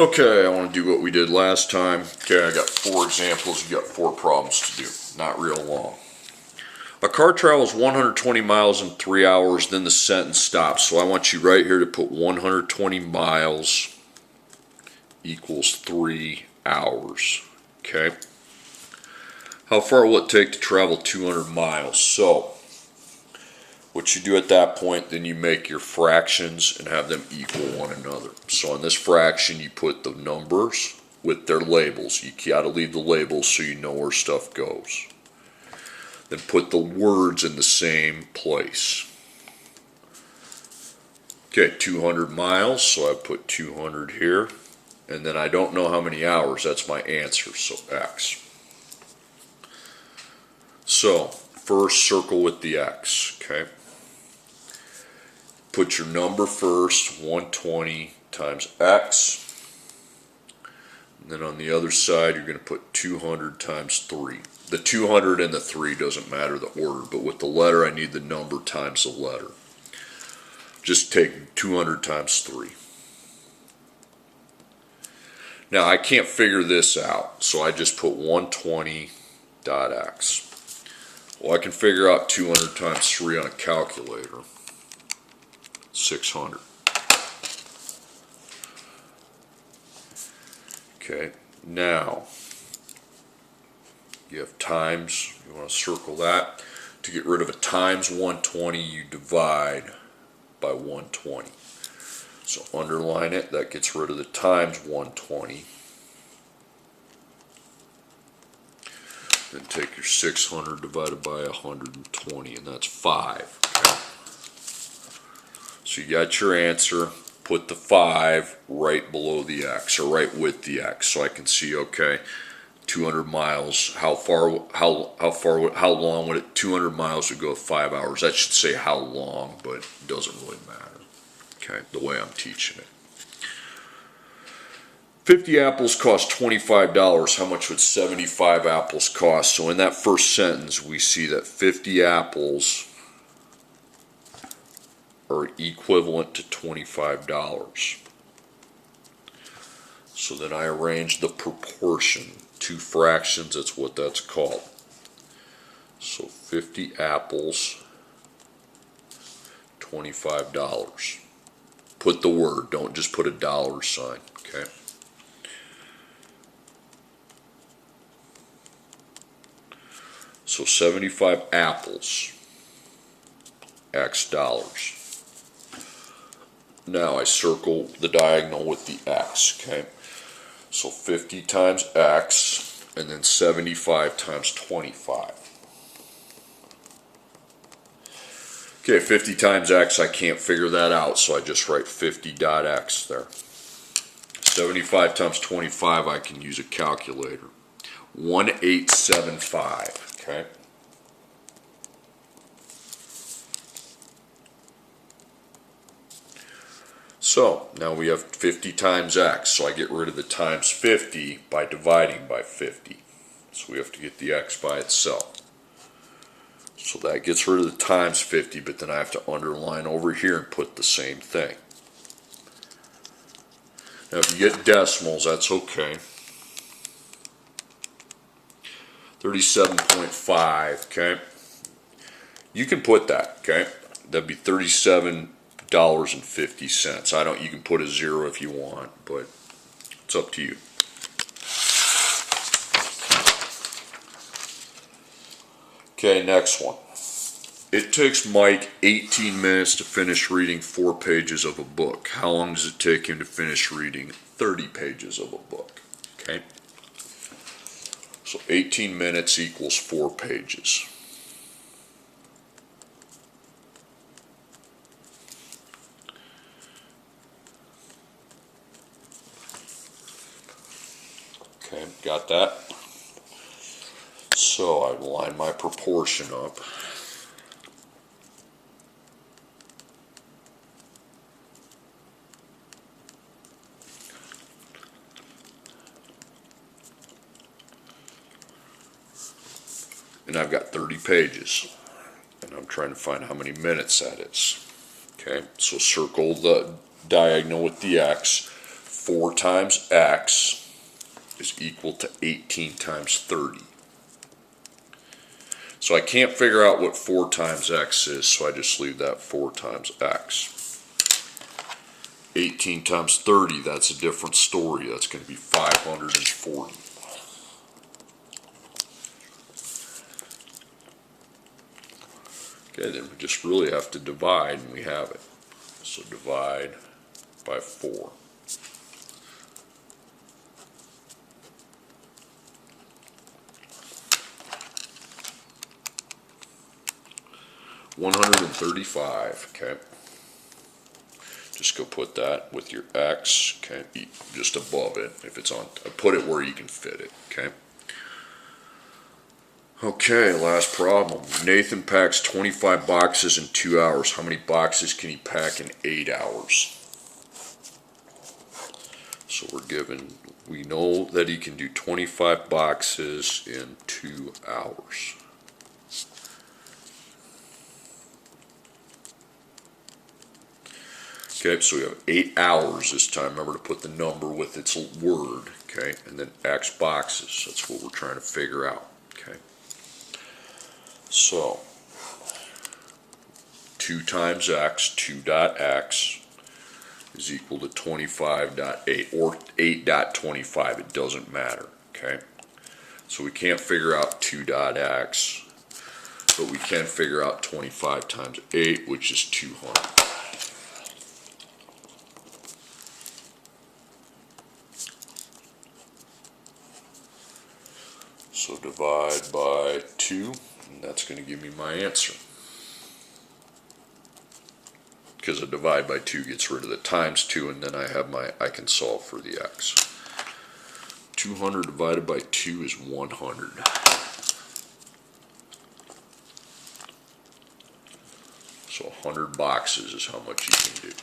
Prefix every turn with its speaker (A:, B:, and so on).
A: Okay, I want to do what we did last time. Okay, I got 4 examples. You got 4 problems to do. Not real long. A car travels 120 miles in 3 hours, then the sentence stops. So I want you right here to put 120 miles equals 3 hours. Okay. How far will it take to travel 200 miles? So what you do at that point, then you make your fractions and have them equal one another. So in this fraction, you put the numbers with their labels. You got to leave the labels so you know where stuff goes. Then put the words in the same place. Okay, 200 miles, so I put 200 here. And then I don't know how many hours, that's my answer, so X. So, first circle with the X, okay? Put your number first, 120 times X. And then on the other side, you're going to put 200 times 3. The 200 and the 3 doesn't matter the order, but with the letter, I need the number times the letter. Just take 200 times 3. Now, I can't figure this out, so I just put 120.x. Well, I can figure out 200 times 3 on a calculator. 600. Okay, now you have times, you want to circle that. To get rid of a times 120, you divide by 120. So underline it, that gets rid of the times 120. Then take your 600 divided by 120, and that's 5. Okay? So you got your answer. Put the 5 right below the X, or right with the X, so I can see, okay, 200 miles, how long would it, 200 miles would go 5 hours. That should say how long, but it doesn't really matter, okay, the way I'm teaching it. 50 apples cost $25. How much would 75 apples cost? So in that first sentence, we see that 50 apples are equivalent to $25. So then I arrange the proportion. 2 fractions, that's what that's called. So 50 apples, $25. Put the word, don't just put a dollar sign, okay? So 75 apples, X dollars. Now I circle the diagonal with the X, okay? So 50 times X, and then 75 times 25. Okay, 50 times X, I can't figure that out, so I just write 50.x there. 75 times 25, I can use a calculator. 1875, okay? So now we have 50 times X, so I get rid of the times 50 by dividing by 50. So we have to get the X by itself. So that gets rid of the times 50, but then I have to underline over here and put the same thing. Now if you get decimals, that's okay. 37.5, okay? You can put that, okay? That'd be $37.50. You can put a 0 if you want, but it's up to you. Okay, next one. It takes Mike 18 minutes to finish reading 4 pages of a book. How long does it take him to finish reading 30 pages of a book? Okay? So 18 minutes equals 4 pages. Okay, got that? So I line my proportion up. And I've got 30 pages. And I'm trying to find how many minutes that is. Okay, so circle the diagonal with the X. 4 times x is equal to 18 times 30. So I can't figure out what 4 times x is, so I just leave that 4 times x. 18 times 30, that's a different story. That's going to be 540. Okay, then we just really have to divide, and we have it. So divide by 4. $135, okay. Just go put that with your x, okay, just above it. If it's on, put it where you can fit it, okay. Okay, last problem. Nathan packs 25 boxes in 2 hours. How many boxes can he pack in 8 hours? So we're given, we know that he can do 25 boxes in 2 hours. Okay, so we have 8 hours this time. Remember to put the number with its word, okay, and then X boxes. That's what we're trying to figure out, okay. So 2 times x, 2.x is equal to 25.8 or 8.25. It doesn't matter, okay. So we can't figure out 2.x, but we can figure out 25 times 8, which is 200. So divide by 2, and that's going to give me my answer. Because a divide by 2 gets rid of the times 2, and then I have I can solve for the x. 200 divided by 2 is 100. So 100 boxes is how much you can do.